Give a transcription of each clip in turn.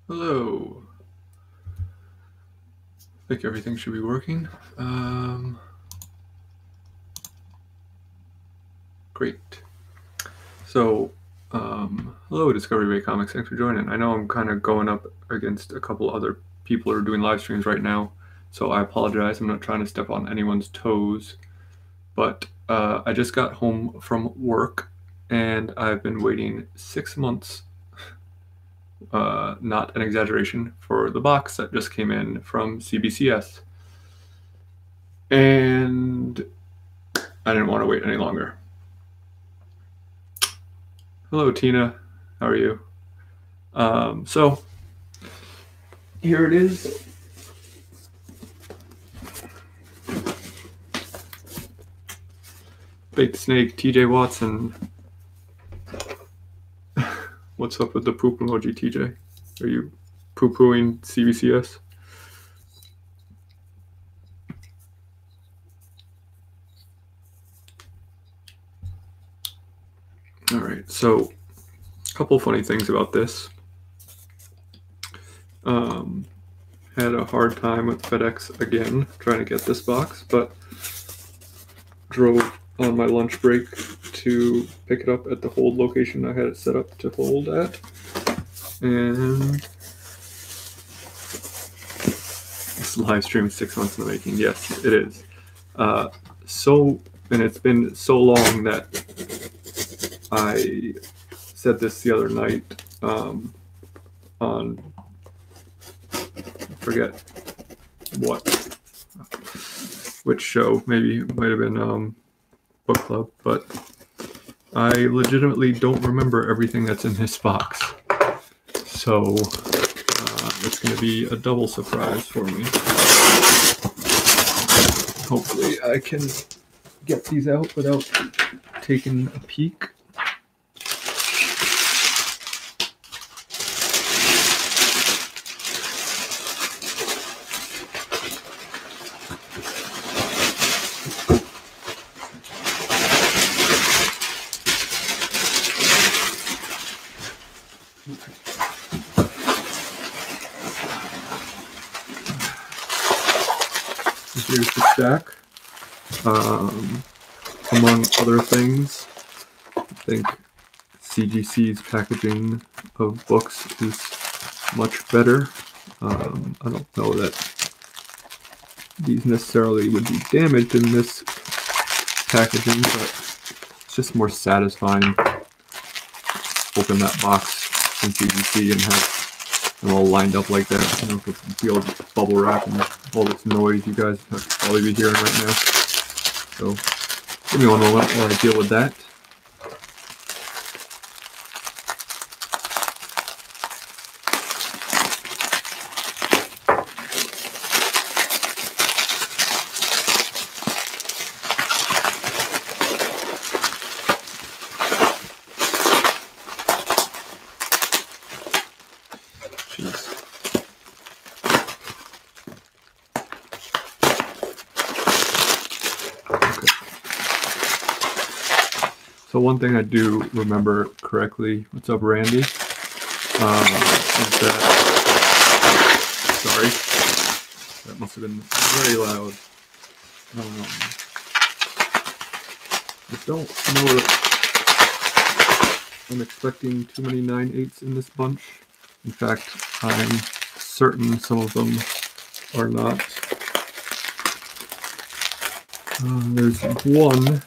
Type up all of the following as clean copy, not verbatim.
Hello. I think everything should be working. Great. So, hello, Discovery Bay Comics. Thanks for joining. I know I'm kind of going up against a couple other people who are doing live streams right now, so I apologize. I'm not trying to step on anyone's toes, but I just got home from work, and I've been waiting 6 months. Not an exaggeration, for the box that just came in from CBCS. And I didn't want to wait any longer. Hello, Tina. How are you? So here it is. Baked Snake, TJ Watson. What's up with the poop emoji, TJ? Are you poo-pooing CBCS? All right, so a couple funny things about this. Had a hard time with FedEx again, trying to get this box, but drove on my lunch break to pick it up at the hold location I had it set up to hold at. And this live stream is 6 months in the making. Yes, it is. And it's been so long that I said this the other night on, I forget which show, maybe it might have been book club, but I legitimately don't remember everything that's in this box. So it's going to be a double surprise for me. Hopefully I can get these out without taking a peek. Here's the stack. Among other things, I think CGC's packaging of books is much better. I don't know that these necessarily would be damaged in this packaging, but it's just more satisfying to open that box from CGC and have them all lined up like that. You know, with the old bubble wrap and all this noise you guys have to probably be hearing right now. So give me one moment while I deal with that. So one thing I do remember correctly, what's up, Randy? Is that, sorry, that must have been very loud. I don't know that I'm expecting too many 9/8s in this bunch. In fact, I'm certain some of them are not. There's one,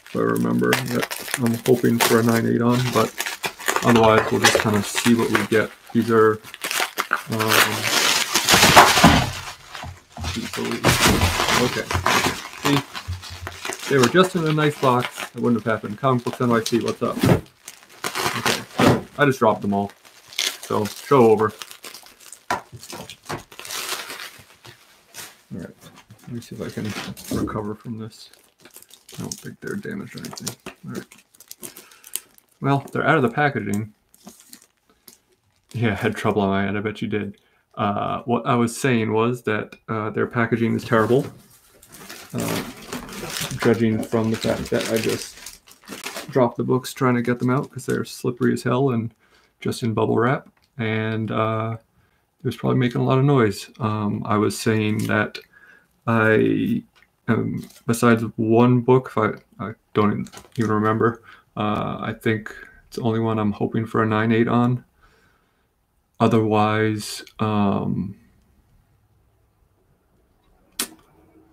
if I remember, that I'm hoping for a 9/8 on, but otherwise we'll just kind of see what we get. These are okay. See, they were just in a nice box. That wouldn't have happened. Comic Books NYC, what's up? Okay, so I just dropped them all. So show over. All right, let me see if I can recover from this. I don't think they're damaged or anything. All right. Well, they're out of the packaging. Yeah, I had trouble on my end. I bet you did. What I was saying was that their packaging is terrible. Judging from the fact that I just dropped the books trying to get them out because they're slippery as hell and just in bubble wrap. and it was probably making a lot of noise. I was saying that I, besides one book, if I don't even remember, I think it's the only one I'm hoping for a 9.8 on. Otherwise,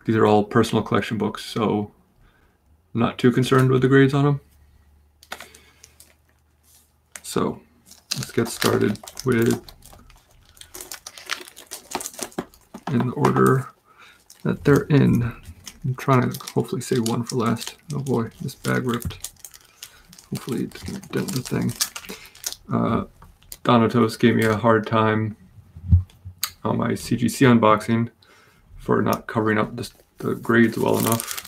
these are all personal collection books, so I'm not too concerned with the grades on them. So let's get started with in the order that they're in. I'm trying to hopefully save one for last. Oh boy, this bag ripped. Hopefully it didn't dent the thing. Donatos gave me a hard time on my CGC unboxing for not covering up the grades well enough.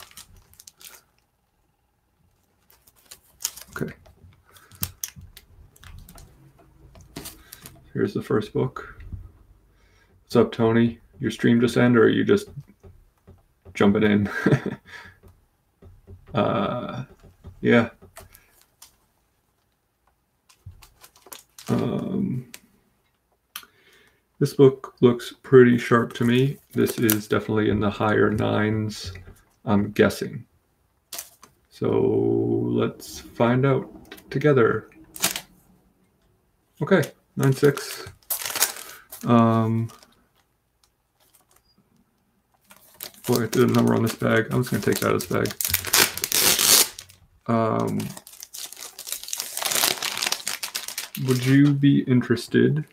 Okay. Here's the first book. What's up, Tony? Your stream just ended, or are you just jumping in? Yeah. This book looks pretty sharp to me. This is definitely in the higher 9s, I'm guessing. So let's find out together. Okay, 9.6. Boy, I did a number on this bag. I'm just going to take that as bag. Would you be interested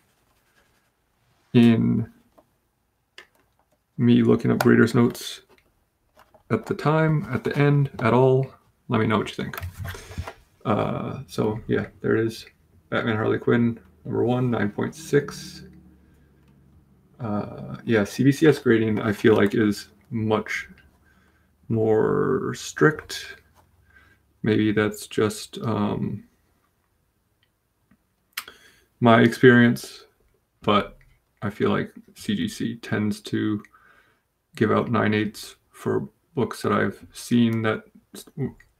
in me looking up graders notes at the time, at the end, at all? Let me know what you think. So yeah, there it is. Batman Harley Quinn, number 1, 9.6. Yeah, CBCS grading I feel like is much more strict. Maybe that's just my experience, but I feel like CGC tends to give out 9.8s for books that I've seen that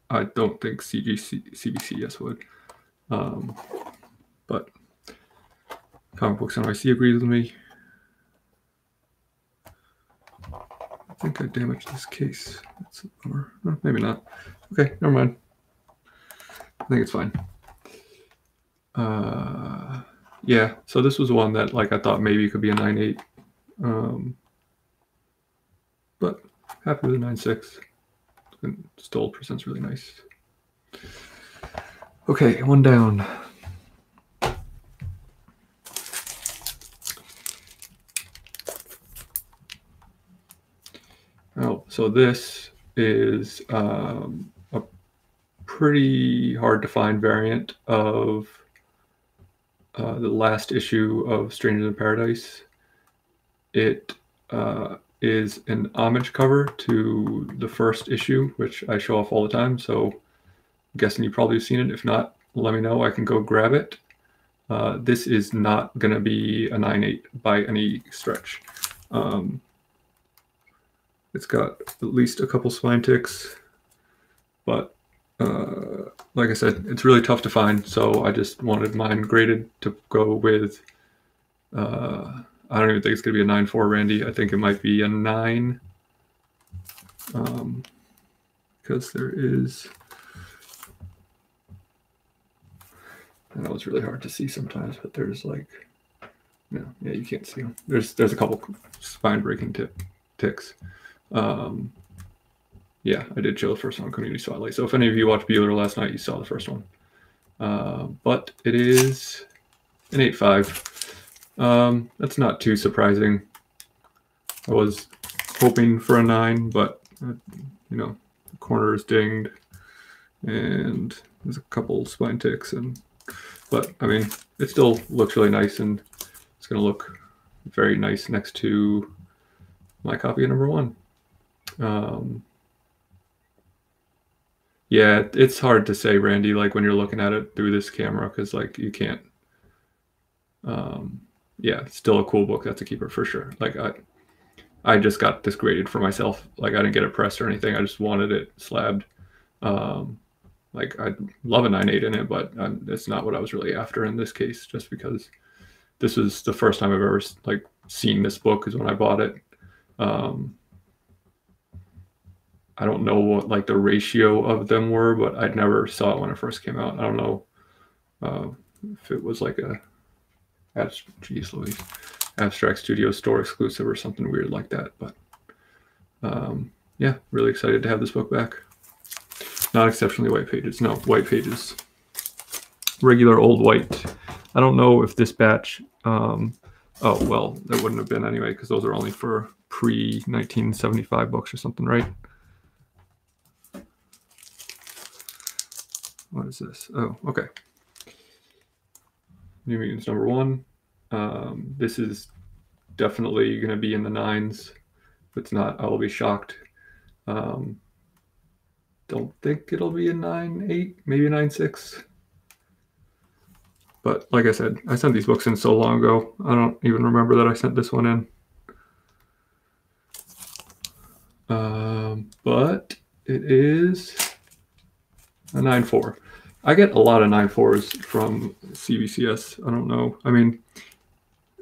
I don't think CBCS would. But Comic Books NYC agrees with me. I think I damaged this case. Or maybe not. Okay, never mind. I think it's fine. Yeah, so this was one that like I thought maybe it could be a 9.8. But happy with a 9.6. And still presents really nice. Okay, one down. Oh, so this is a pretty hard to find variant of the last issue of Strangers in Paradise. It is an homage cover to the first issue, which I show off all the time, so I'm guessing you probably have seen it. If not, let me know. I can go grab it. This is not going to be a 9.8 by any stretch. It's got at least a couple spine ticks, but like I said, it's really tough to find, so I just wanted mine graded to go with, I don't even think it's going to be a 9.4, Randy. I think it might be a 9, because there is, I know it's really hard to see sometimes, but there's like, yeah, you can't see them. There's a couple spine breaking ticks. Yeah, I did show the first one on Community Spotlight. So if any of you watched Bueller last night, you saw the first one. But it is an 8.5. That's not too surprising. I was hoping for a 9, but you know, the corner is dinged, and there's a couple spine ticks, but I mean, it still looks really nice, and it's going to look very nice next to my copy of number 1. Yeah, it's hard to say, Randy, like when you're looking at it through this camera, because like you can't. Yeah, it's still a cool book. That's a keeper for sure. Like I just got this graded for myself. Like I didn't get it pressed or anything. I just wanted it slabbed. Like I'd love a 9.8 in it, but it's not what I was really after in this case, just because this was the first time I've ever like seen this book is when I bought it. I don't know what like the ratio of them were, but I never saw it when it first came out. I don't know if it was like geez Louise, Abstract Studio store exclusive or something weird like that. But yeah, really excited to have this book back. Not exceptionally white pages. No, white pages. Regular old white. I don't know if this batch, oh, well, there wouldn't have been anyway, because those are only for pre-1975 books or something, right? What is this? Oh, okay. New Mutants #1. This is definitely going to be in the 9s. If it's not, I will be shocked. Don't think it'll be a 9.8, maybe a 9.6. But like I said, I sent these books in so long ago, I don't even remember that I sent this one in. But it is a 9.4. I get a lot of 9.4s from CBCS. I don't know. I mean,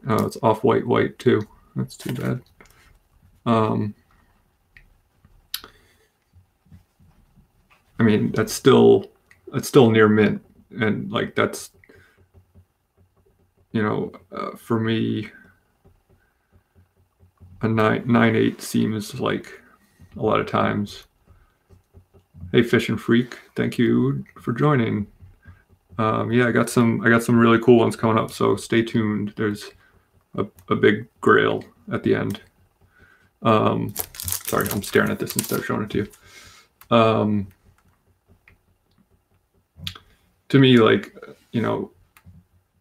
it's off-white white too. That's too bad. I mean, that's still near mint, and like that's, you know, for me, a 9.8 seems like a lot of times. Hey, Fish and Freak, thank you for joining. Yeah, I got some really cool ones coming up, so stay tuned. There's a big grail at the end. Sorry, I'm staring at this instead of showing it to you. To me, like, you know,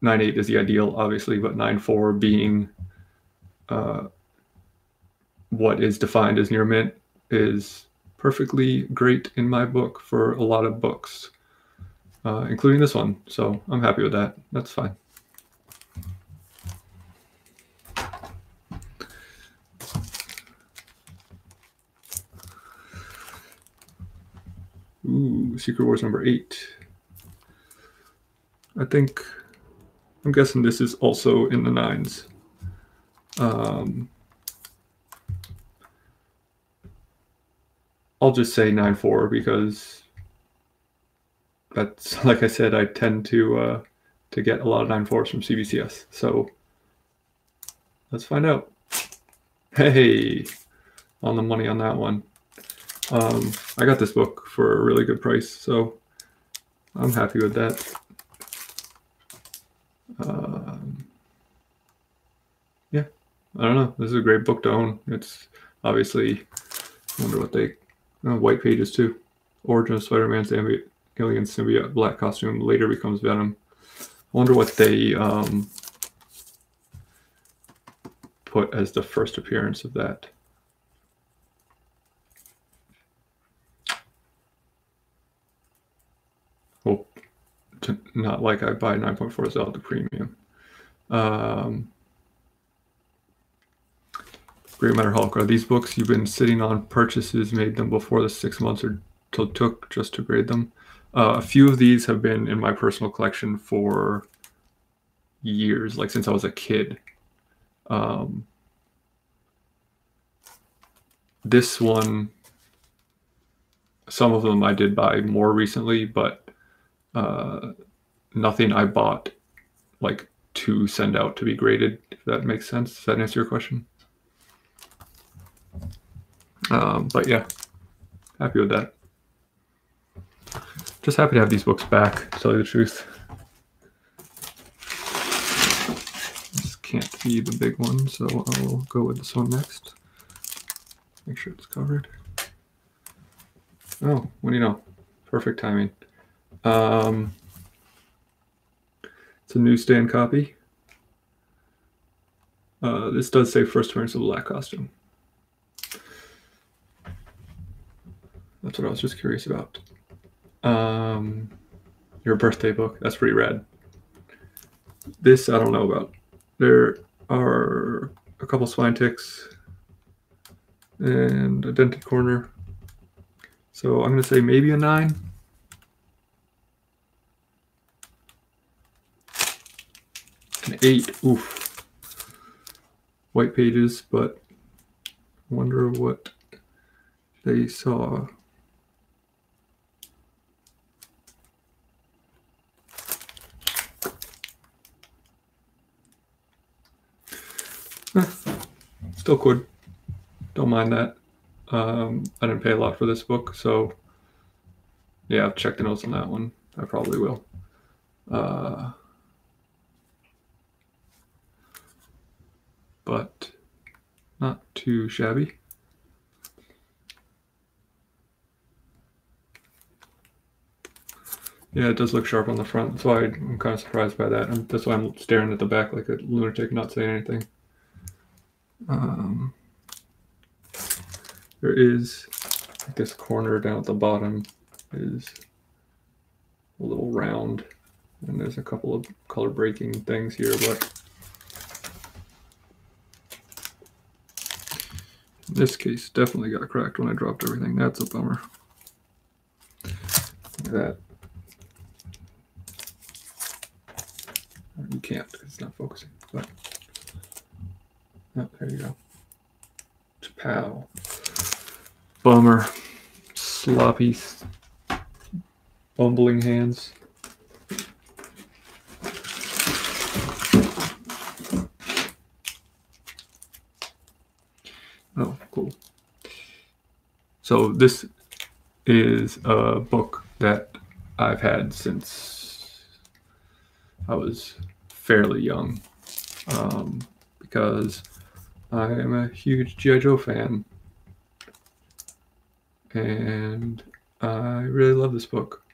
9.8 is the ideal, obviously, but 9.4 being what is defined as near mint is perfectly great in my book for a lot of books, including this one. So I'm happy with that. That's fine. Ooh, Secret Wars #8. I'm guessing this is also in the 9s. I'll just say 9.4 because that's, like I said, I tend to get a lot of 9.4s from CBCS. So let's find out. Hey, on the money on that one. I got this book for a really good price, so I'm happy with that. Yeah, I don't know. This is a great book to own. It's obviously, I wonder what they, white pages too. Origin of Spider-Man's alien symbiote black costume later becomes Venom. I wonder what they put as the first appearance of that. Hope not like I buy 9.4 Zelda Premium. Great Matter Hulk. Are these books you've been sitting on purchases made them before the 6 months or took just to grade them? A few of these have been in my personal collection for years, like since I was a kid. This one, some of them I did buy more recently, but nothing I bought like to send out to be graded, if that makes sense. Does that answer your question? But yeah, happy with that. Just happy to have these books back, to tell you the truth. This can't be the big one, so I'll go with this one next. Make sure it's covered. Oh, what do you know? Perfect timing. It's a newsstand copy. This does say first appearance of the black costume. That's what I was just curious about. Your birthday book. That's pretty rad. This I don't know about. There are a couple spine ticks and a dented corner. So I'm going to say maybe a 9. An 8. Oof. White pages, but I wonder what they saw. Still could. Don't mind that. I didn't pay a lot for this book, so yeah, I've checked the notes on that one. I probably will. But not too shabby. Yeah, it does look sharp on the front. That's why I'm kind of surprised by that. And that's why I'm staring at the back like a lunatic, not saying anything. There is, this corner down at the bottom is a little round, and there's a couple of color breaking things here, but in this case, definitely got cracked when I dropped everything. That's a bummer. Look at that. You can't because it's not focusing, but oh, there you go. Pow. Bummer. Sloppy, bumbling hands. Oh, cool. So this is a book that I've had since I was fairly young, because I am a huge G.I. Joe fan, and I really love this book.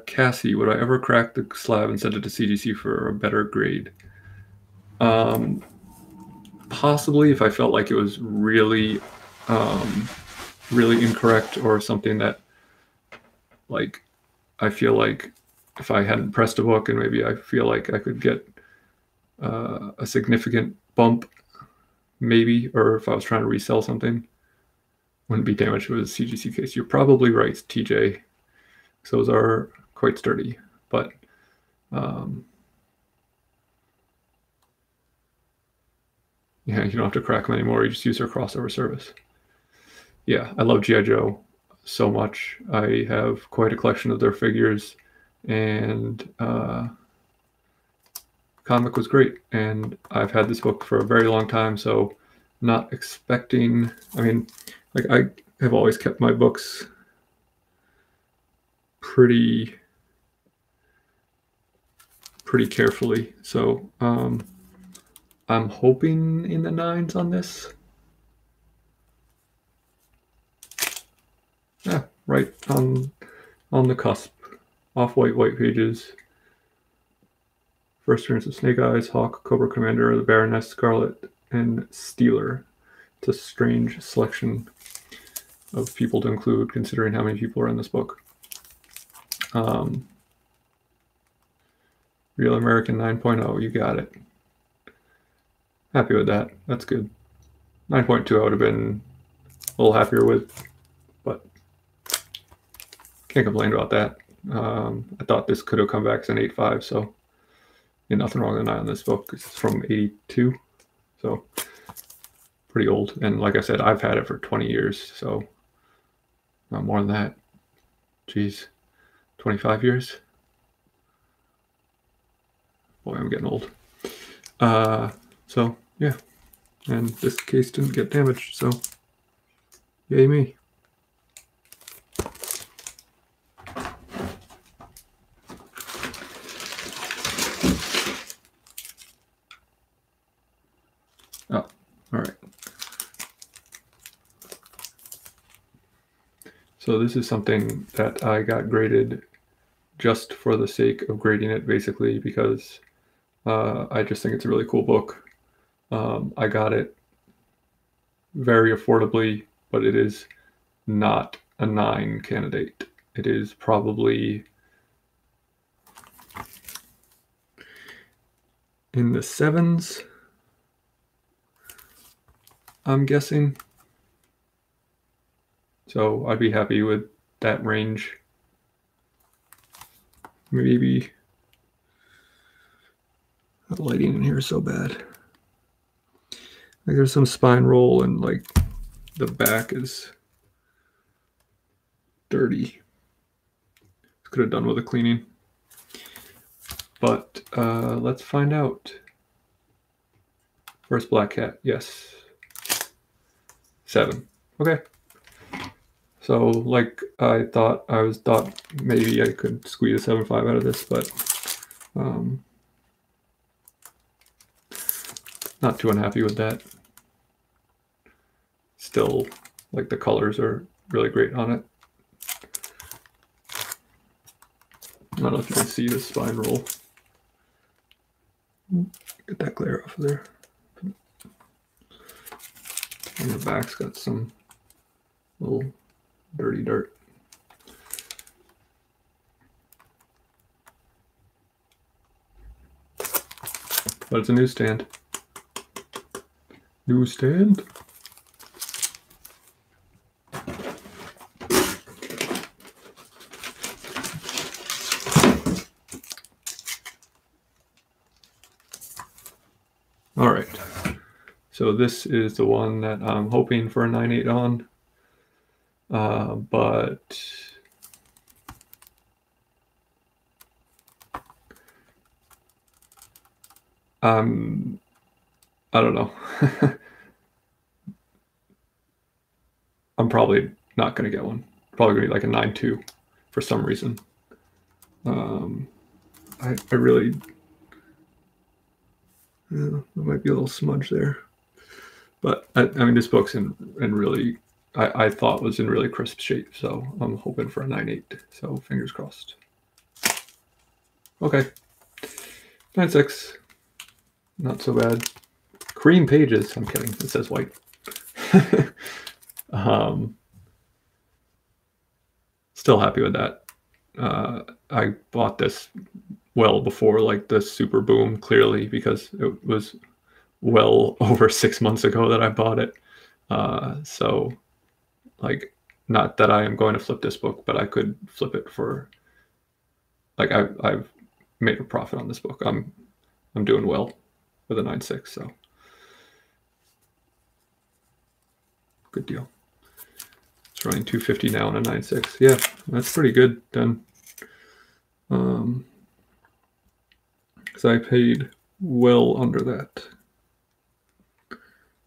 Cassie, would I ever crack the slab and send it to CGC for a better grade? Possibly, if I felt like it was really, really incorrect, or something that, like, I feel like if I hadn't pressed a book and maybe I feel like I could get a significant bump, maybe, or if I was trying to resell something, wouldn't be damaged with a CGC case. You're probably right, TJ. Those are quite sturdy, but yeah, you don't have to crack them anymore. You just use their crossover service. Yeah, I love G.I. Joe so much. I have quite a collection of their figures, and comic was great, and I've had this book for a very long time, so not expecting, I mean, like, I have always kept my books pretty carefully, so I'm hoping in the 9s on this. Yeah, right on the cusp. Off-white, white pages. First appearance of Snake Eyes, Hawk, Cobra Commander, the Baroness, Scarlet, and Steeler. It's a strange selection of people to include, considering how many people are in this book. Real American 9.0, you got it. Happy with that. That's good. 9.2 I would have been a little happier with, but can't complain about that. I thought this could have come back as an 8.5, so yeah, nothing wrong with the 9 on this book. It's from 82, so pretty old. And like I said, I've had it for 20 years, so not more than that. Geez, 25 years? Boy, I'm getting old. So, yeah. And this case didn't get damaged, so yay me. Oh, all right. So this is something that I got graded just for the sake of grading it, basically, because I just think it's a really cool book. I got it very affordably, but it is not a 9 candidate. It is probably in the 7s, I'm guessing. So I'd be happy with that range. Maybe The lighting in here is so bad. Like there's some spine roll and like the back is dirty. Could have done with a cleaning. But let's find out. First black cat, yes. 7. Okay. So like I thought maybe I could squeeze a 7.5 out of this, but not too unhappy with that. Still, like the colors are really great on it. I don't know if you can see the spine roll. Get that glare off of there. And the back's got some little dirty dirt. But it's a newsstand. Newsstand? All right. So this is the one that I'm hoping for a 9.8 on. But I don't know. I'm probably not going to get one. Probably going to be like a 9.2 for some reason. I really... Yeah, there might be a little smudge there. But, I mean, this book's in really... I thought was in really crisp shape, so I'm hoping for a 9.8. So, fingers crossed. Okay. 9.6. Not so bad. Cream pages. I'm kidding. It says white. Still happy with that. I bought this well before like the super boom, clearly, because it was well over 6 months ago that I bought it. So like, not that I am going to flip this book, but I could flip it for like I've made a profit on this book. I'm doing well with a 9.6, so good deal. It's running 250 now on a 9.6. Yeah, that's pretty good then. Because I paid well under that.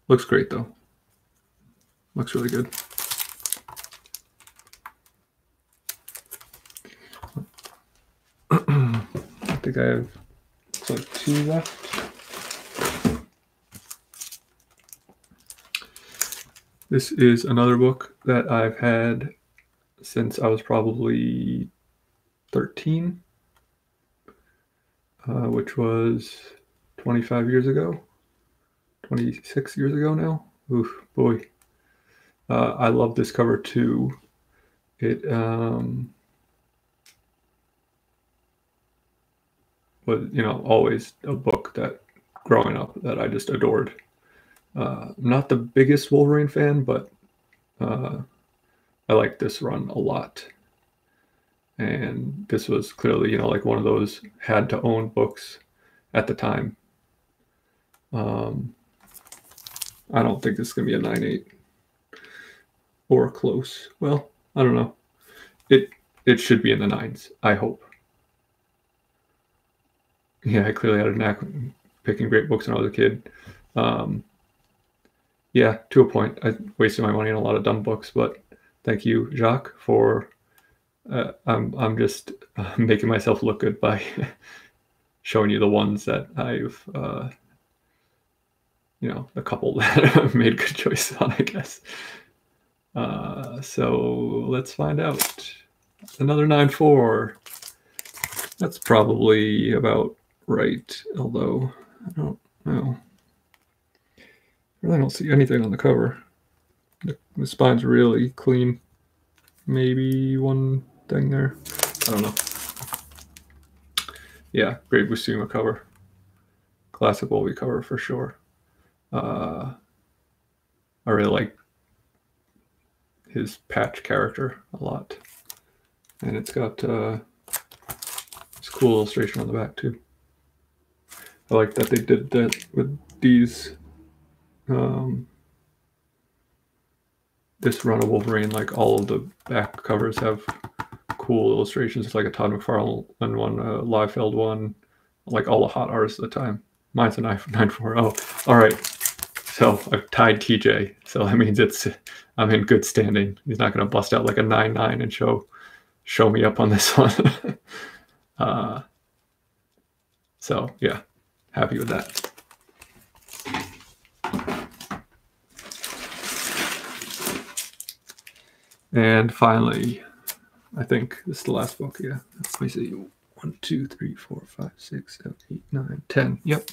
Looks great though. Looks really good. I think I have like 2 left. This is another book that I've had since I was probably 13, which was 25 years ago, 26 years ago now. Oof, boy. I love this cover too. It was, you know, always a book that growing up that I just adored. Not the biggest Wolverine fan, but I like this run a lot. And this was clearly, you know, like one of those had to own books at the time. I don't think this is going to be a 9.8 or close. Well, I don't know. It should be in the 9s, I hope. Yeah, I clearly had a knack picking great books when I was a kid. Yeah, to a point. I wasted my money on a lot of dumb books, but thank you, Jacques, for I'm just making myself look good by showing you the ones that I've you know, the couple that I've made good choices on, I guess. So let's find out. Another 9.4. That's probably about right, although I don't know. I really don't see anything on the cover. The spine's really clean. Maybe one thing there. I don't know. Yeah, great Buscema cover. Classic Wolvie cover for sure. I really like his patch character a lot. And it's got this cool illustration on the back too. I like that they did that with these. This run of Wolverine, like all of the back covers have cool illustrations. It's like a Todd McFarlane one, a Liefeld one, like all the hot artists at the time. Mine's a 940. All right. So I've tied TJ. So that means I'm in good standing. He's not going to bust out like a 9-9 and show me up on this one. So yeah, happy with that. And finally, I think this is the last book. Yeah, let me see. 1, 2, 3, 4, 5, 6, 7, 8, 9, 10. Yep.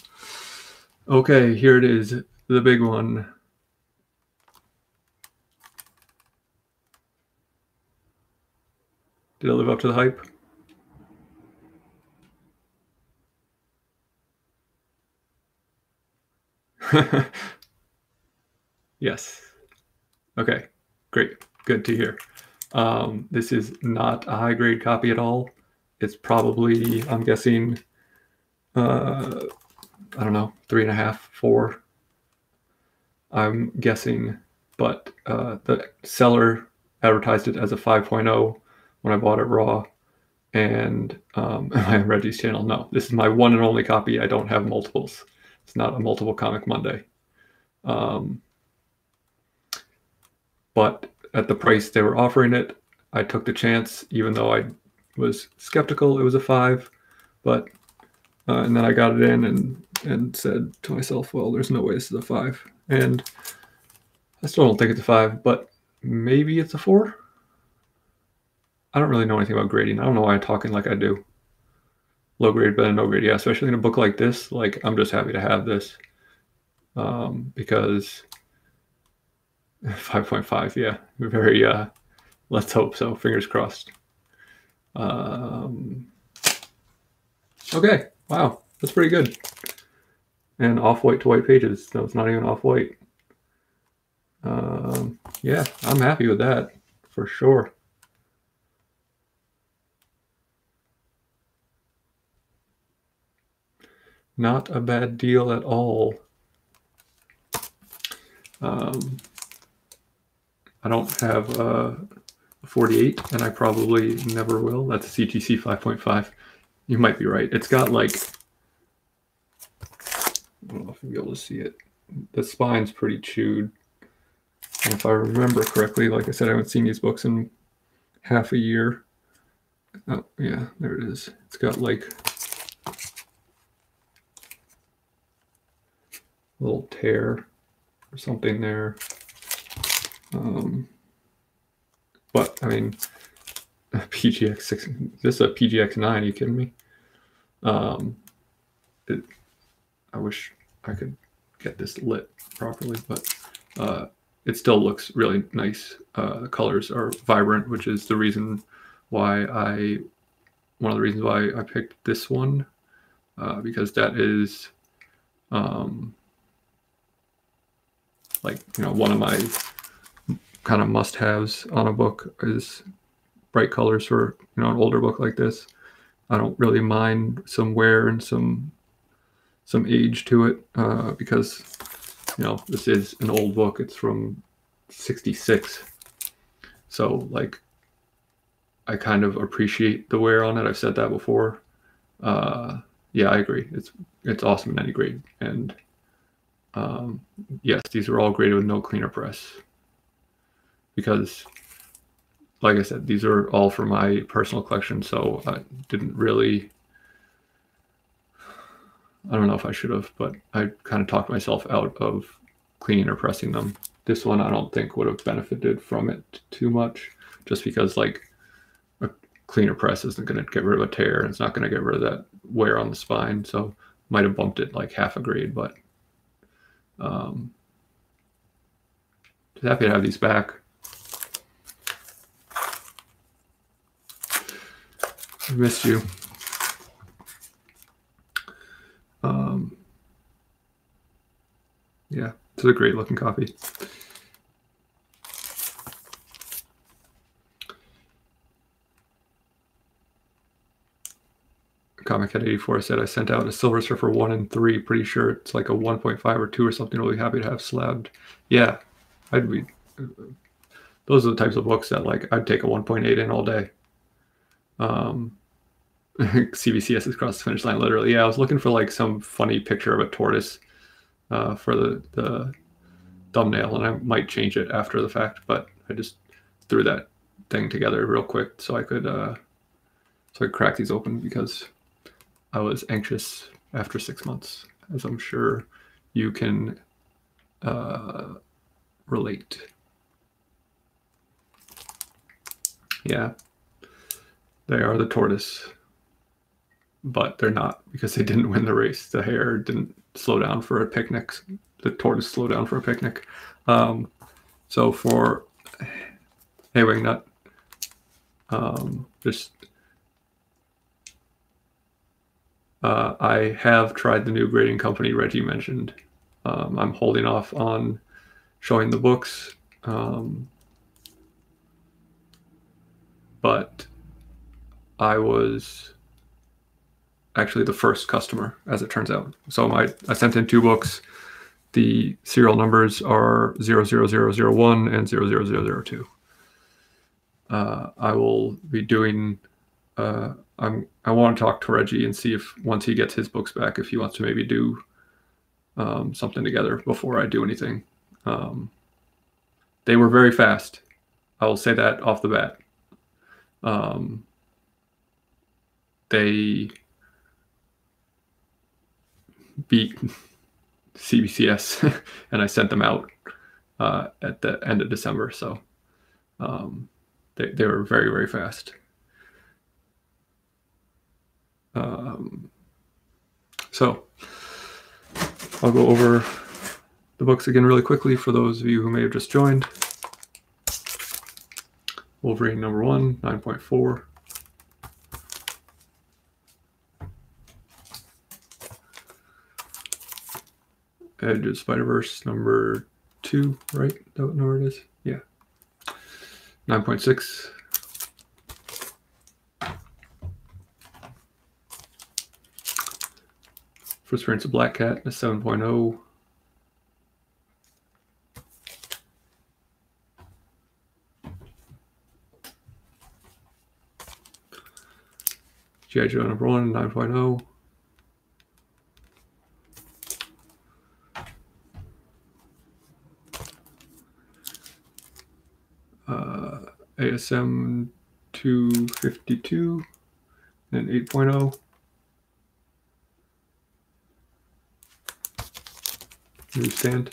Okay, here it is, the big one. Did it live up to the hype? Yes. Okay, great. Good to hear. This is not a high grade copy at all. It's probably, I'm guessing, I don't know, 3.5, 4. I'm guessing, but the seller advertised it as a 5.0 when I bought it raw. And am I on Reggie's channel? No, this is my one and only copy. I don't have multiples. It's not a multiple comic Monday. But at the price they were offering it, I took the chance, even though I was skeptical it was a 5. But and then I got it in and said to myself, well, there's no way this is a 5. And I still don't think it's a 5, but maybe it's a 4. I don't really know anything about grading. I don't know why I'm talking like I do. Low grade better than no grade. Yeah, especially in a book like this. Like, I'm just happy to have this. Because 5.5, yeah. Very, let's hope so. Fingers crossed. Okay, wow. That's pretty good. And off-white to white pages. So it's not even off-white. Yeah, I'm happy with that, for sure. Not a bad deal at all. I don't have a 48, and I probably never will. That's a CGC 5.5. You might be right. It's got like, I don't know if you'll be able to see it. The spine's pretty chewed. And if I remember correctly, like I said, I haven't seen these books in half a year. Oh, yeah, there it is. It's got like a little tear or something there. But I mean, PGX 6. This is a PGX 9. Are you kidding me? I wish I could get this lit properly, but it still looks really nice. The colors are vibrant, which is the reason why one of the reasons why I picked this one, because that is like, you know, one of my kind of must-haves on a book is bright colors for, you know, an older book like this. I don't really mind some wear and some age to it, because, you know, this is an old book. It's from 66. So like, I kind of appreciate the wear on it. I've said that before. Yeah, I agree. It's awesome in any grade. And yes, these are all graded with no cleaner press. Because, like I said, these are all for my personal collection, so I didn't really, I don't know if I should have, but I kind of talked myself out of cleaning or pressing them. This one I don't think would have benefited from it too much, just because like a cleaner press isn't going to get rid of a tear, and it's not going to get rid of that wear on the spine, so might have bumped it like half a grade, but just happy to have these back. I missed you. Yeah, it's a great looking copy. Comic Head 84 said I sent out a Silver Surfer 1 and 3. Pretty sure it's like a 1.5 or 2 or something. Really happy to have slabbed. Yeah, I'd be. Those are the types of books that like I'd take a 1.8 in all day. CBCS has crossed the finish line, literally. Yeah, I was looking for like some funny picture of a tortoise for the thumbnail, and I might change it after the fact, but I just threw that thing together real quick so I could crack these open because I was anxious after 6 months, as I'm sure you can relate. Yeah, they are the tortoise, but they're not because they didn't win the race. The hare didn't slow down for a picnic. The tortoise slowed down for a picnic. So for Hey Wingnut, I have tried the new grading company Reggie mentioned. I'm holding off on showing the books, but I was actually the first customer, as it turns out. So I sent in 2 books. The serial numbers are 00001 and 00002. I will be doing. I want to talk to Reggie and see if once he gets his books back, if he wants to maybe do something together before I do anything. They were very fast. I will say that off the bat. They beat CBCS, and I sent them out at the end of December. So they were very, very fast. So I'll go over the books again really quickly for those of you who may have just joined. Wolverine number 1, 9.4. Edge of Spider-Verse number 2, right? That what number it is? Yeah. 9.6. First Appearance of Black Cat, a 7.0. G.I. Joe number 1, 9.0. ASM 252 and 8.0. Newsstand.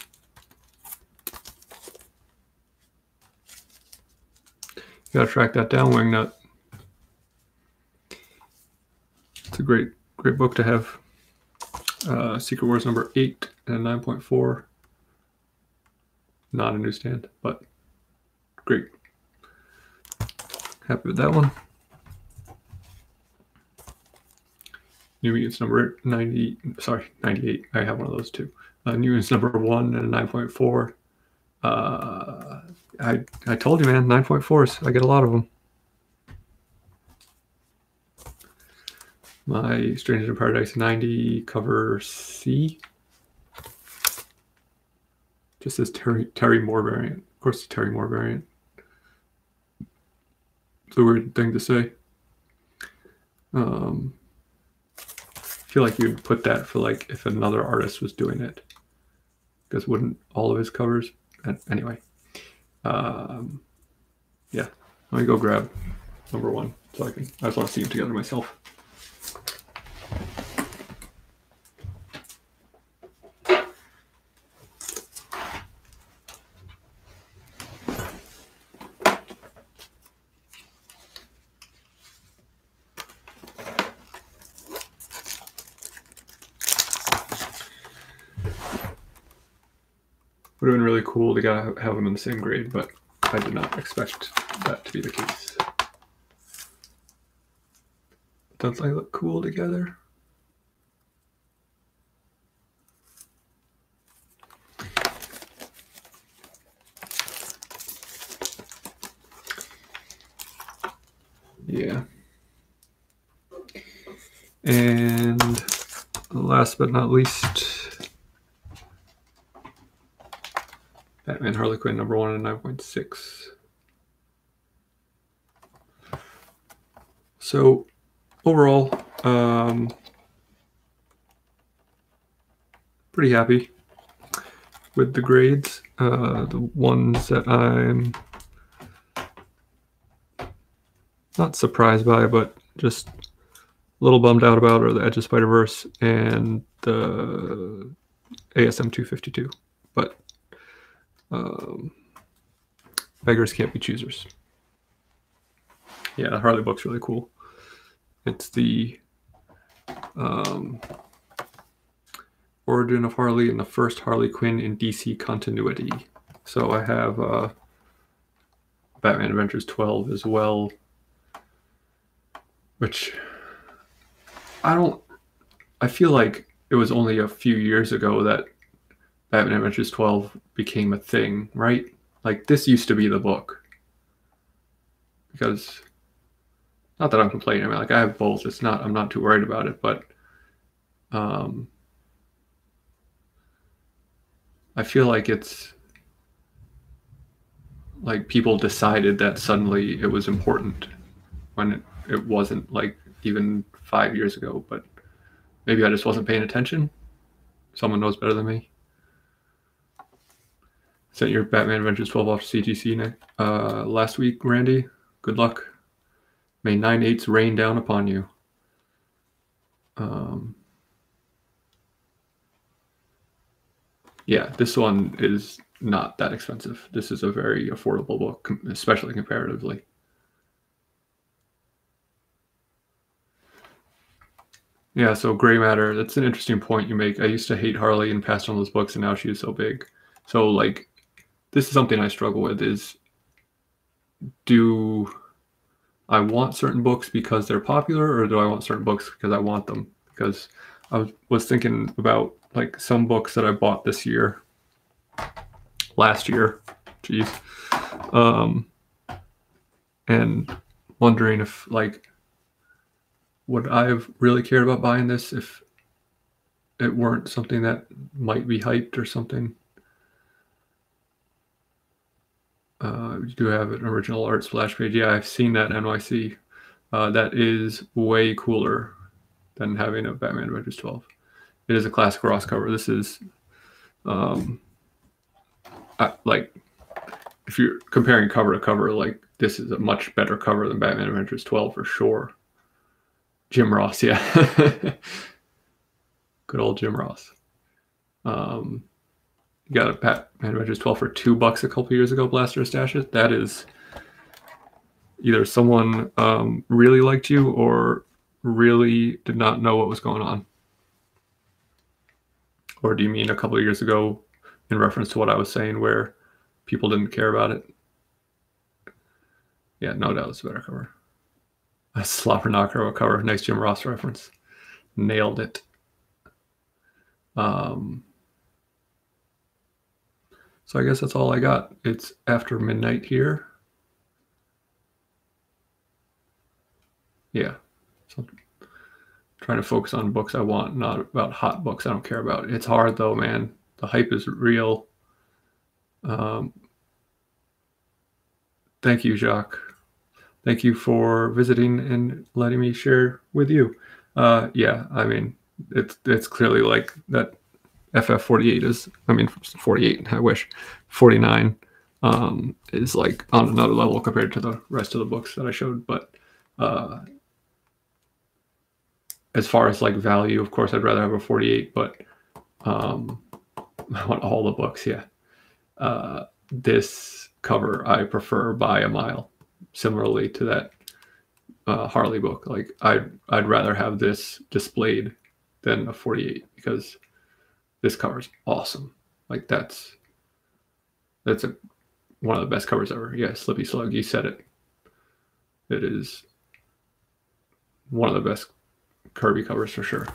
You gotta track that down, Wingnut. It's a great book to have. Secret Wars number 8 and 9.4. Not a newsstand, but great. Happy with that one. New Mutants number 98. I have one of those too. New Mutants number 1 and a 9.4. I told you, man, 9.4s. I get a lot of them. My Strangers in Paradise 90 cover C. Just says Terry Moore variant. Of course, it's Terry Moore variant. It's a weird thing to say. I feel like you'd put that for like if another artist was doing it, because wouldn't all of his covers? Anyway, yeah. Let me go grab number 1 so I just want to see them together myself. Would have been really cool to have them in the same grade, but I did not expect that to be the case. Don't they look cool together? Yeah. And last but not least, Batman Harley Quinn #1 and 9.6. So overall, pretty happy with the grades. The ones that I'm not surprised by, but just a little bummed out about are the Edge of Spider-Verse and the ASM 252. But beggars can't be choosers. Yeah, the Harley book's really cool. It's the origin of Harley and the first Harley Quinn in DC continuity. So I have Batman Adventures 12 as well, which I feel like it was only a few years ago that Batman Adventures 12 became a thing, right? Like, this used to be the book. Because, not that I'm complaining, I mean, like, I have both. I'm not too worried about it, but I feel like it's like people decided that suddenly it was important when it wasn't, like, even 5 years ago. But maybe I just wasn't paying attention. Someone knows better than me. Sent your Batman Adventures 12 off to CGC last week, Randy. Good luck. May 9/8 rain down upon you. Yeah, this one is not that expensive. This is a very affordable book, especially comparatively. Yeah, so Gray Matter, that's an interesting point you make. I used to hate Harley and passed on those books, and now she is so big. So, like, this is something I struggle with is, do I want certain books because they're popular, or do I want certain books because I want them? Because I was thinking about, like, some books that I bought last year, and wondering if, like, would I have really cared about buying this if it weren't something that might be hyped or something? You do have an original art splash page. Yeah, I've seen that NYC. That is way cooler than having a Batman Adventures 12. It is a classic Ross cover. This is, like, if you're comparing cover to cover, like, this is a much better cover than Batman Adventures 12 for sure. Jim Ross, yeah. Good old Jim Ross. You got a Batman Adventures 12 for $2 a couple years ago, Blaster Stashes. That is either someone really liked you or really did not know what was going on. Or do you mean a couple of years ago in reference to what I was saying where people didn't care about it? Yeah, no doubt it's a better cover. A Slopper Knocker cover. Nice Jim Ross reference. Nailed it. So I guess that's all I got. It's after midnight here. Yeah. So I'm trying to focus on books I want, not about hot books I don't care about. It's hard though, man. The hype is real. Thank you, Jacques. Thank you for visiting and letting me share with you. Yeah, I mean, it's clearly like that FF48 is, I mean, 48, I wish, 49 is like on another level compared to the rest of the books that I showed. But as far as, like, value, of course, I'd rather have a 48, but I want all the books, yeah. This cover I prefer by a mile, similarly to that Harley book. Like, I'd rather have this displayed than a 48 because this cover is awesome. Like, that's one of the best covers ever. Yeah, Slippy Slug, you said it. It is one of the best Kirby covers for sure.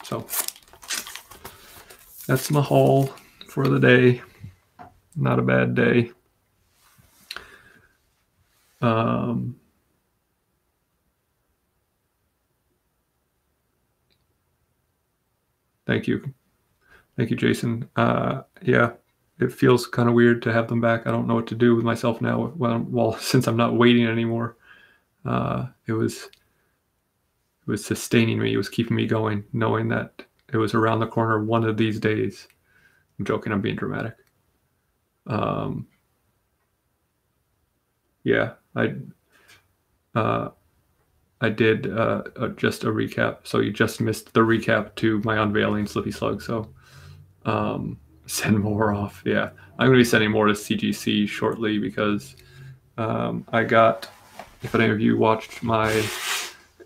So that's my haul for the day. Not a bad day. Thank you. Thank you, Jason. Yeah, it feels kind of weird to have them back. I don't know what to do with myself now. Well, since I'm not waiting anymore, it was sustaining me. It was keeping me going, knowing that it was around the corner one of these days. I'm joking. I'm being dramatic. Yeah, I did just a recap. So you just missed the recap to my unveiling Slippy Slug. So send more off. Yeah, I'm going to be sending more to CGC shortly because I got, if any of you watched my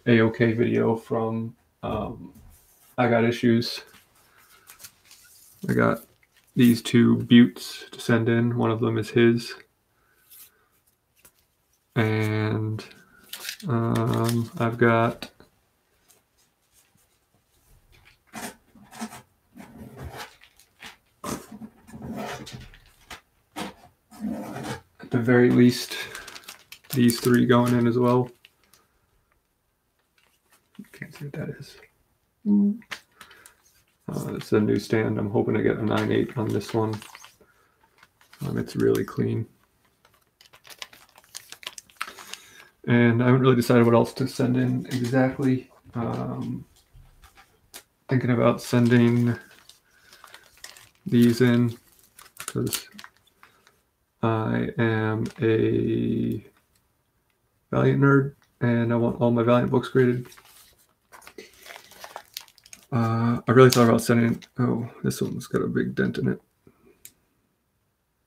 AOK video from I Got Issues, I got these two buttes to send in. One of them is his. And I've got at the very least these three going in as well. Can't see what that is. It's a new stand. I'm hoping to get a 9/8 on this one. It's really clean. And I haven't really decided what else to send in exactly. Thinking about sending these in because I am a Valiant nerd and I want all my Valiant books graded. I really thought about sending. Oh, this one's got a big dent in it.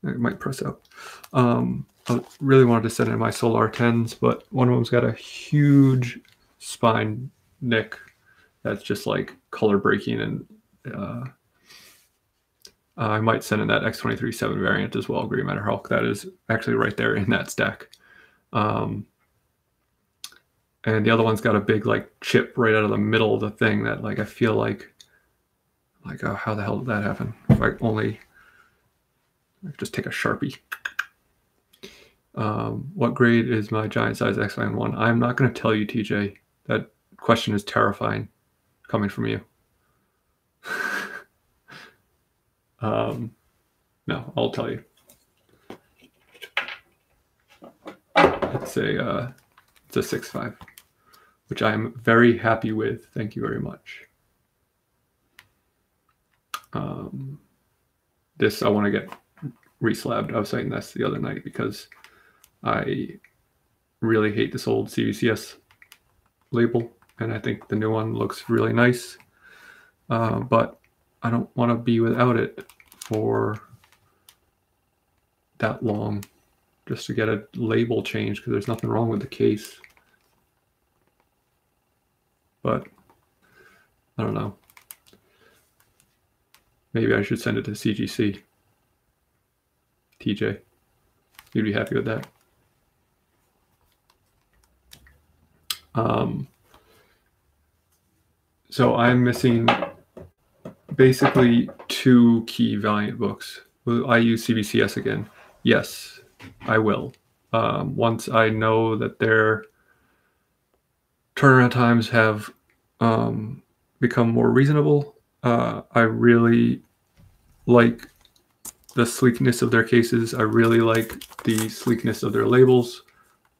It might press out. I really wanted to send in my Solar 10s, but one of them's got a huge spine nick that's just like color breaking, and I might send in that X23-7 variant as well, Green Matter Hulk. That is actually right there in that stack. And the other one's got a big like chip right out of the middle of the thing that like I feel like oh, how the hell did that happen? If I only just take a Sharpie. What grade is my giant size X-Line 1? I'm not going to tell you, TJ. That question is terrifying coming from you. No, I'll tell you. It's a 6.5, which I am very happy with. Thank you very much. This I want to get reslabbed. I was saying this the other night because I really hate this old CBCS label, and I think the new one looks really nice. But I don't want to be without it for that long just to get a label change because there's nothing wrong with the case. But I don't know. Maybe I should send it to CGC. TJ, you'd be happy with that. So I'm missing basically 2 key Valiant books. Will I use CBCS again? Yes, I will. Once I know that their turnaround times have become more reasonable, I really like the sleekness of their cases. I really like the sleekness of their labels.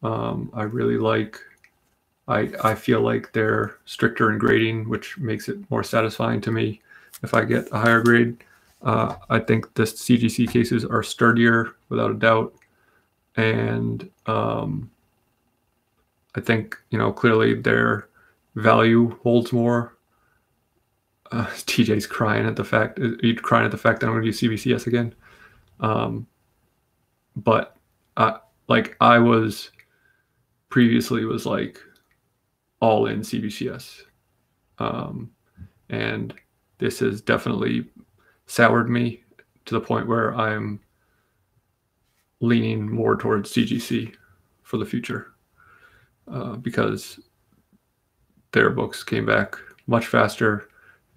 I really like, I feel like they're stricter in grading, which makes it more satisfying to me if I get a higher grade. I think the CGC cases are sturdier without a doubt. And I think, you know, clearly their value holds more. TJ's crying at the fact, crying at the fact that I'm going to use CBCS again. But like I was previously was like all in CBCS. And this has definitely soured me to the point where I'm leaning more towards CGC for the future because their books came back much faster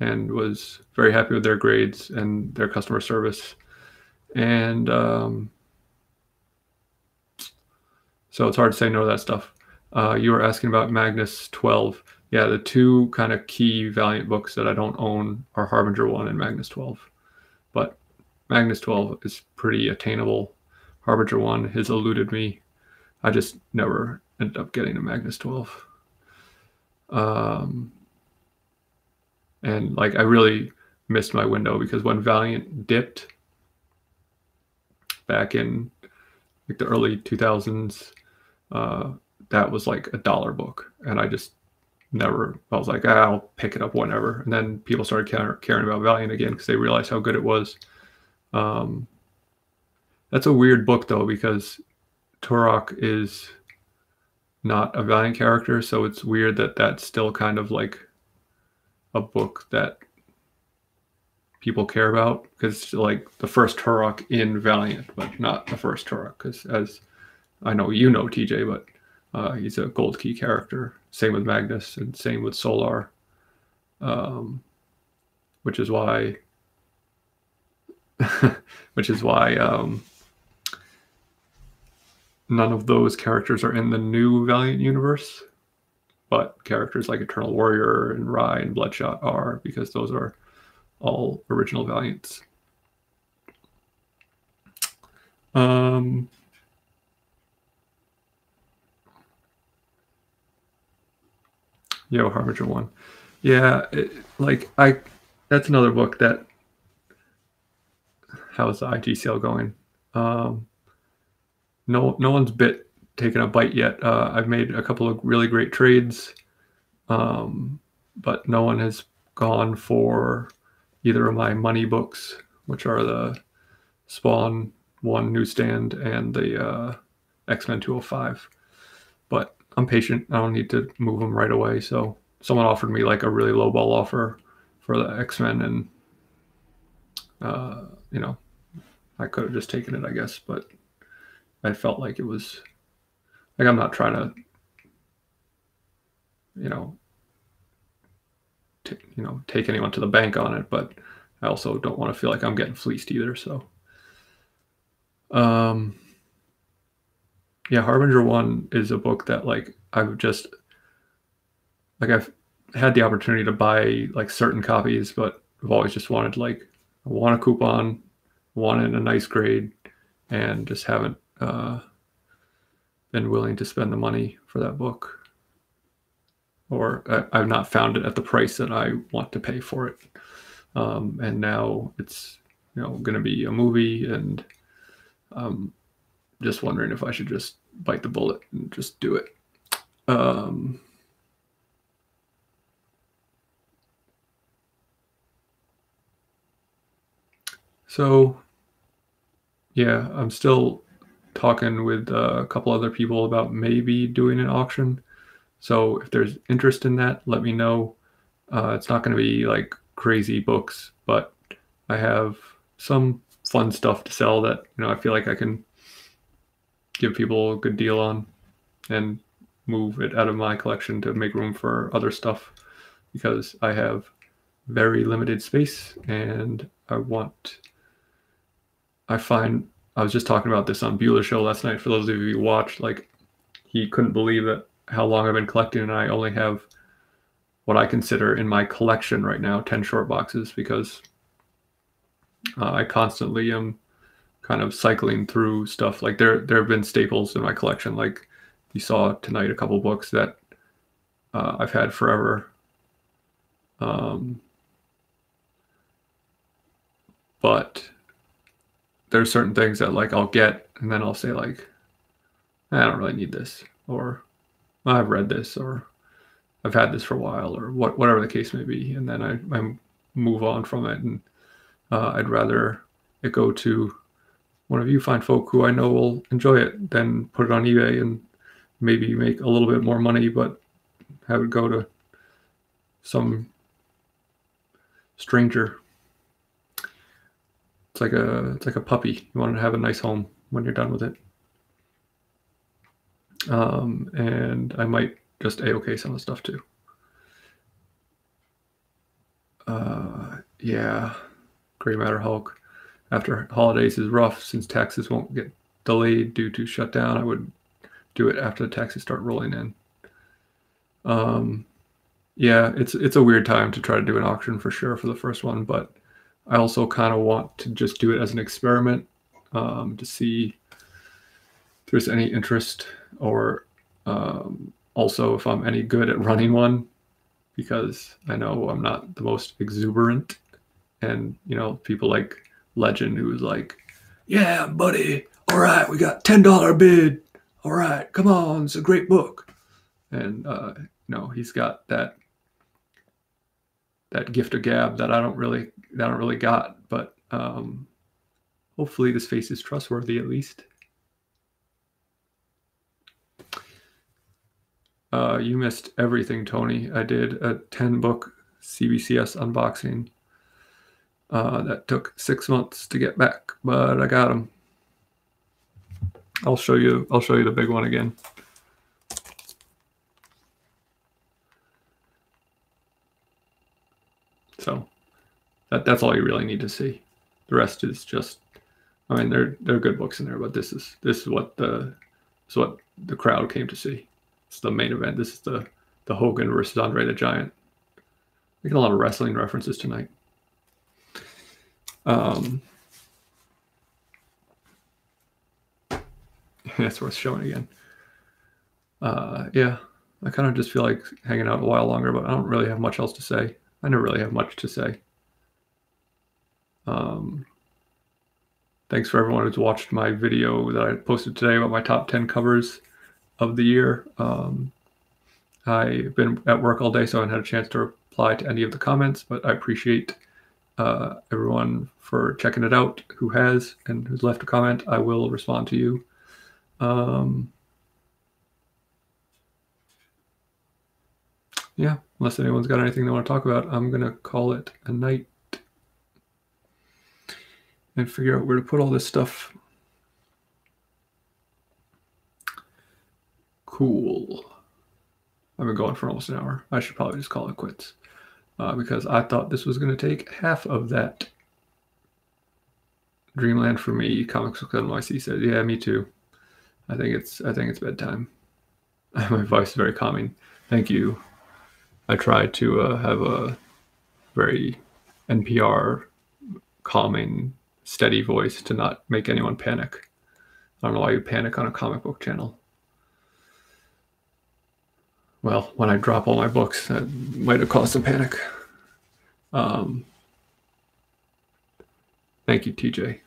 and was very happy with their grades and their customer service. And So it's hard to say no to that stuff. You were asking about Magnus 12. Yeah, the two kind of key Valiant books that I don't own are Harbinger 1 and Magnus 12. But Magnus 12 is pretty attainable. Harbinger 1 has eluded me. I just never ended up getting a Magnus 12. And like I really missed my window because when Valiant dipped back in like the early 2000s, that was like $1 book, and I just never. I was like, I'll pick it up whenever. And then people started caring about Valiant again because they realized how good it was. That's a weird book though because Turok is not a Valiant character, so it's weird that that's still kind of like a book that people care about because it's like the first Turok in Valiant, but not the first Turok. Because as I know, you know, TJ, but he's a gold key character. Same with Magnus, and same with Solar, which is why, none of those characters are in the new Valiant universe, but characters like Eternal Warrior and Rai and Bloodshot are, because those are all original Valiants. Yo, Harbinger 1. Yeah, that's another book that, how's the IG sale going? No one's taken a bite yet. I've made a couple of really great trades, but no one has gone for either of my money books, which are the Spawn 1 newsstand and the X-Men 205. But I'm patient. I don't need to move them right away. So someone offered me like a really low ball offer for the X-Men, and I could have just taken it, I guess, but I felt like it was like, I'm not trying to, take anyone to the bank on it, but I also don't want to feel like I'm getting fleeced either. So, yeah, Harbinger 1 is a book that like I've had the opportunity to buy like certain copies, but I've always just wanted I want a coupon, want it in a nice grade, and just haven't been willing to spend the money for that book, or I've not found it at the price that I want to pay for it. And now it's going to be a movie, and I'm just wondering if I should just bite the bullet and just do it. So yeah, I'm still talking with a couple other people about maybe doing an auction. So if there's interest in that, let me know. It's not going to be like crazy books, but I have some fun stuff to sell that I feel like I can give people a good deal on and move it out of my collection to make room for other stuff, because I have very limited space, and I was just talking about this on Bueller's show last night. For those of you who watched, like, he couldn't believe it, how long I've been collecting, and I only have what I consider in my collection right now 10 short boxes, because I constantly am kind of cycling through stuff. Like there have been staples in my collection. Like you saw tonight, a couple books that I've had forever. But there's certain things that like I'll get, and then I'll say like, I don't really need this, or I've read this, or I've had this for a while, or whatever the case may be, and then I move on from it, and I'd rather it go to one of you fine folk who I know will enjoy it than put it on eBay and maybe make a little bit more money, but have it go to some stranger. It's like a puppy. You want to have a nice home when you're done with it. And I might just A-OK some of the stuff too. Yeah, Gray Matter Hulk. After holidays is rough since taxes won't get delayed due to shutdown. I would do it after the taxes start rolling in. Yeah, it's a weird time to try to do an auction for sure for the first one, but I also kind of want to just do it as an experiment to see if there's any interest, or also if I'm any good at running one, because I know I'm not the most exuberant, and people like Legend, who was like, "Yeah, buddy, all right, we got $10 bid. All right, come on, it's a great book," and he's got that gift of gab that I don't really got, but hopefully this face is trustworthy at least. You missed everything, Tony. I did a 10-book CBCS unboxing. That took 6 months to get back, but I got them. I'll show you the big one again. So that's all you really need to see. The rest is just, I mean, there are good books in there, but this is what the crowd came to see. It's the main event. This is the Hogan versus Andre the Giant. Making a lot of wrestling references tonight. That's worth showing again. Yeah, I kind of just feel like hanging out a while longer, but I don't really have much else to say. I never really have much to say. Thanks for everyone who's watched my video that I posted today about my top 10 covers of the year. I've been at work all day, so I haven't had a chance to reply to any of the comments, but I appreciate everyone for checking it out who has and who's left a comment. I will respond to you. Yeah, unless anyone's got anything they want to talk about, I'm going to call it a night and figure out where to put all this stuff. Cool. I've been going for almost an hour. I should probably just call it quits because I thought this was going to take half of that. Dreamland for me, Comics with NYC said, "Yeah, me too. I think it's bedtime." My voice is very calming. Thank you. I try to have a very NPR calming, steady voice to not make anyone panic. I don't know why you panic on a comic book channel. Well, when I drop all my books, that might have caused some panic. Thank you, TJ.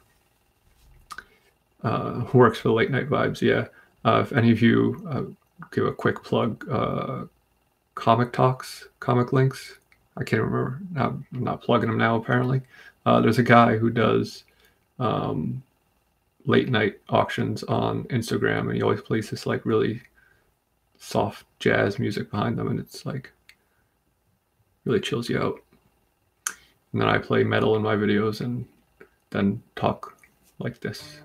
Works for the late night vibes, yeah. If any of you give a quick plug, Comic Talks, Comic Links, I can't remember. I'm not plugging them now, apparently. There's a guy who does late night auctions on Instagram, and he always plays this like really soft jazz music behind them, and it's like really chills you out. And then I play metal in my videos and then talk like this.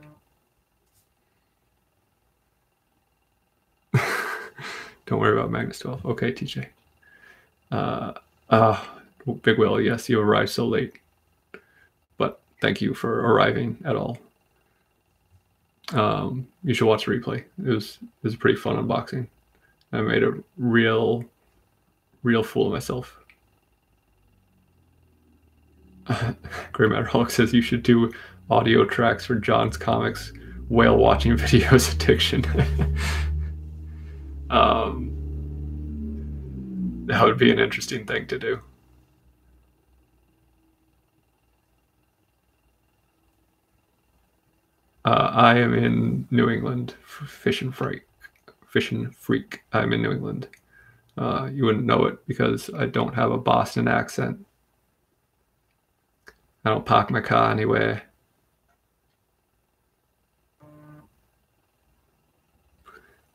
Don't worry about Magnus 12. Okay, TJ. Big Will, yes, you arrived so late. But thank you for arriving at all. You should watch the replay. It was a pretty fun unboxing. I made a real fool of myself. Gray Matterhawk says you should do audio tracks for John's comics, whale watching videos addiction. That would be an interesting thing to do. I am in New England, Fishing Freak. I'm in New England. You wouldn't know it because I don't have a Boston accent. I don't park my car anywhere.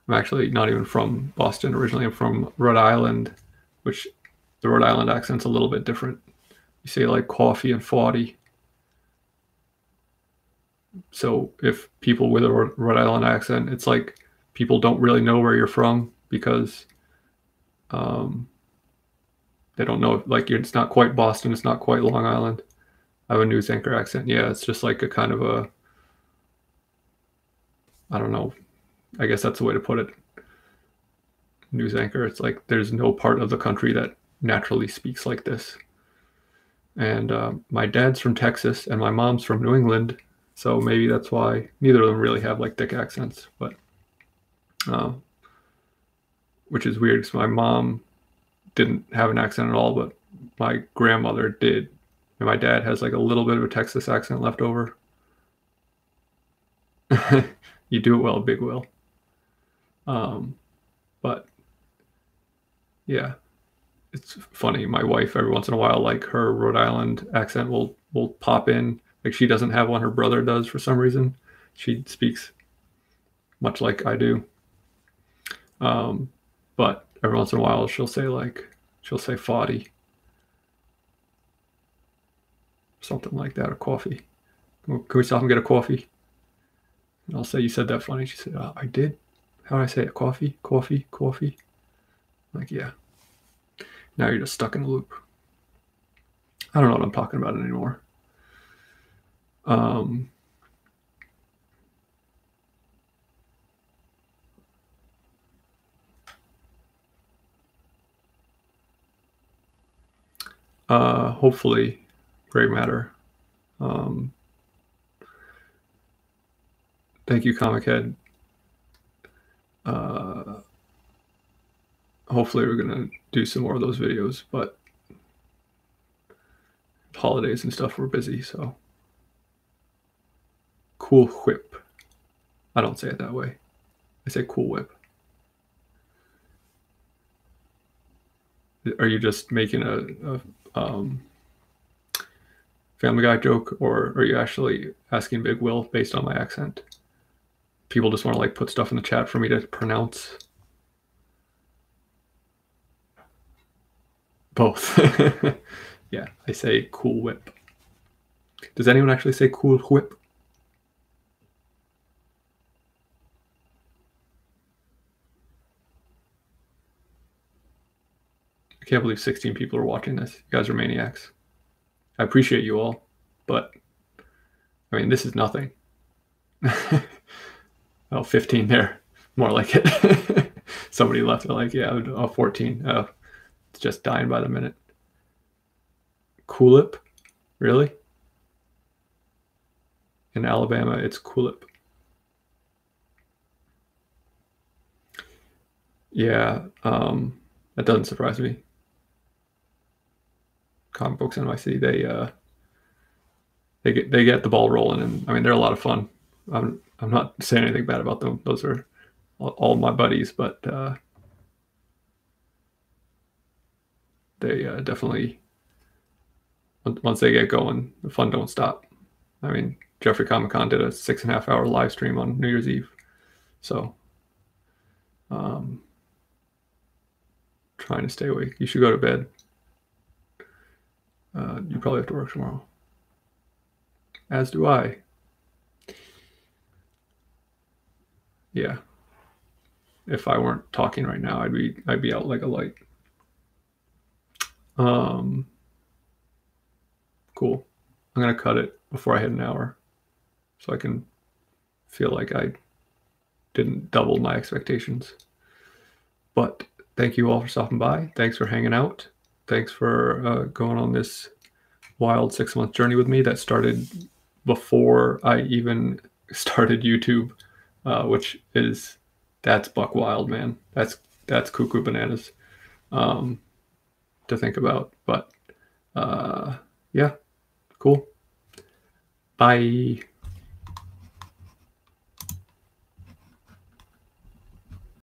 I'm actually not even from Boston originally. I'm from Rhode Island, which the Rhode Island accent's a little bit different. You say like coffee and 40. So if people with a Rhode Island accent, it's like people don't really know where you're from because they don't know, like it's not quite Boston, it's not quite Long Island. I have a news anchor accent. Yeah, it's just like a kind of a, I don't know, I guess that's the way to put it. News anchor. It's like there's no part of the country that naturally speaks like this. And my dad's from Texas and my mom's from New England, so maybe that's why neither of them really have like thick accents. But which is weird because my mom didn't have an accent at all, but my grandmother did, and my dad has like a little bit of a Texas accent left over. You do it well, Big Will. But yeah, it's funny. My wife, every once in a while, like her Rhode Island accent will pop in. Like she doesn't have one, her brother does for some reason. She speaks much like I do. But every once in a while, she'll say 40, something like that, or coffee. Can we stop and get a coffee? And I'll say, you said that funny. She said, I did. How did I say it? Coffee, coffee, coffee. I'm like, yeah. Now you're just stuck in a loop. I don't know what I'm talking about anymore. Hopefully, gray matter. Thank you, Comic Head. Hopefully we're gonna do some more of those videos, but holidays and stuff, we're busy, so. Cool Whip. I don't say it that way. I say Cool Whip. Are you just making a Family Guy joke, or are you actually asking Big Will based on my accent? People just want to like put stuff in the chat for me to pronounce. Both. Yeah, I say Cool Whip. Does anyone actually say Cool Whip? I can't believe 16 people are watching this. You guys are maniacs. I appreciate you all, but I mean, this is nothing. Oh, 15 there. More like it. Somebody left. They're like, yeah, 14. Oh, it's just dying by the minute. Coolip? Really? In Alabama, it's Coolip. Yeah, that doesn't surprise me. Comic Books NYC, they get the ball rolling, and I mean they're a lot of fun. I'm not saying anything bad about them. Those are all my buddies, but they definitely, once they get going, the fun don't stop. I mean, Jeffrey Comic Con did a 6.5 hour live stream on New Year's Eve, so trying to stay awake. You should go to bed. You probably have to work tomorrow. As do I. Yeah. If I weren't talking right now, I'd be out like a light. Cool. I'm gonna cut it before I hit an hour, so I can feel like I didn't double my expectations. But thank you all for stopping by. Thanks for hanging out. Thanks for going on this wild 6-month journey with me that started before I even started YouTube, that's buck wild, man. That's cuckoo bananas to think about. But yeah, cool. Bye.